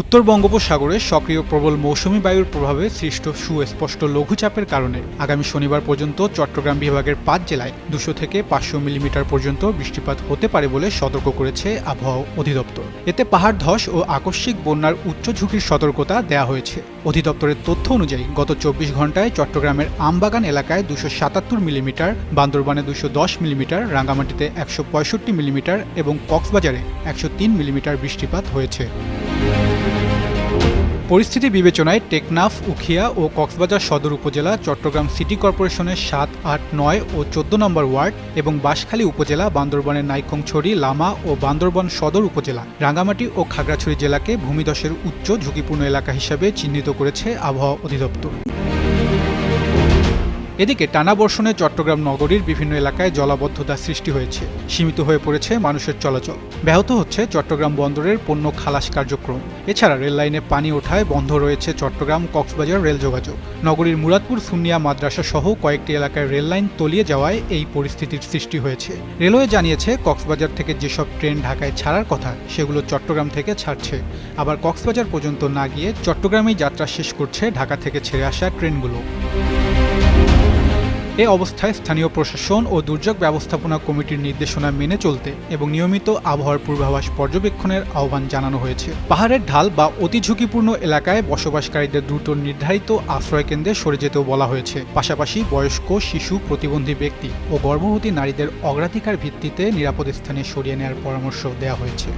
উত্তর বঙ্গোপসাগরে সক্রিয় প্রবল মৌসুমী বায়ুর প্রভাবে সৃষ্ট সুস্পষ্ট লঘুচাপের কারণে আগামী শনিবার পর্যন্ত চট্টগ্রাম বিভাগের ৫ জেলায় ২০০ থেকে ৫০০ মিলিমিটার পর্যন্ত বৃষ্টিপাত হতে পারে বলে সতর্ক করেছে আবহাওয়া অধিদপ্তর। এতে পাহাড় ধস ও আকস্মিক বন্যার উচ্চ ঝুঁকির সতর্কতা দেওয়া হয়েছে। অধিদপ্তরের তথ্য অনুযায়ী গত ২৪ ঘন্টায় চট্টগ্রামের আমবাগান এলাকায় ২৭৭ মিলিমিটার, বান্দরবানে ২১০ মিলিমিটার, রাঙ্গামাটিতে ১৬৫ মিলিমিটার এবং কক্সবাজারে ১০৩ মিলিমিটার বৃষ্টিপাত হয়েছে। পরিস্থিতি বিবেচনায় টেকনাফ, উখিয়া ও কক্সবাজার সদর উপজেলা, চট্টগ্রাম সিটি কর্পোরেশনের ৭, ৮, ৯ ও ১৪ নম্বর ওয়ার্ড এবং বাঁশখালী উপজেলা, বান্দরবানের নাইক্ষ্যংছড়ি, লামা ও বান্দরবান সদর উপজেলা, রাঙ্গামাটি ও খাগড়াছড়ি জেলাকে ভূমিধসের উচ্চ ঝুঁকিপূর্ণ এলাকা হিসেবে চিহ্নিত করেছে আবহাওয়া অধিদপ্তর। এদিকে টানা বর্ষণে চট্টগ্রাম নগরীর বিভিন্ন এলাকায় জলাবদ্ধতা সৃষ্টি হয়েছে, সীমিত হয়ে পড়েছে মানুষের চলাচল, ব্যাহত হচ্ছে চট্টগ্রাম বন্দরের পণ্য খালাস কার্যক্রম। এছাড়া রেললাইনে পানি ওঠায় বন্ধ রয়েছে চট্টগ্রাম কক্সবাজার রেল যোগাযোগ। নগরীর মুরাদপুর সুন্নিয়া মাদ্রাসা সহ কয়েকটি এলাকায় রেললাইন তলিয়ে যাওয়ায় এই পরিস্থিতির সৃষ্টি হয়েছে। রেলওয়ে জানিয়েছে কক্সবাজার থেকে যেসব ট্রেন ঢাকায় ছাড়ার কথা সেগুলো চট্টগ্রাম থেকে ছাড়ছে, আবার কক্সবাজার পর্যন্ত না গিয়ে চট্টগ্রামেই যাত্রা শেষ করছে ঢাকা থেকে ছেড়ে আসা ট্রেনগুলো। এ অবস্থায় স্থানীয় প্রশাসন ও দুর্যোগ ব্যবস্থাপনা কমিটির নির্দেশনা মেনে চলতে এবং নিয়মিত আবহাওয়ার পূর্বাভাস পর্যবেক্ষণের আহ্বান জানানো হয়েছে। পাহাড়ের ঢাল বা অতি ঝুঁকিপূর্ণ এলাকায় বসবাসকারীদের দ্রুত নির্ধারিত আশ্রয়কেন্দ্রে সরে যেতেও বলা হয়েছে। পাশাপাশি বয়স্ক, শিশু, প্রতিবন্ধী ব্যক্তি ও গর্ভবতী নারীদের অগ্রাধিকার ভিত্তিতে নিরাপদ স্থানে সরিয়ে নেওয়ার পরামর্শ দেওয়া হয়েছে।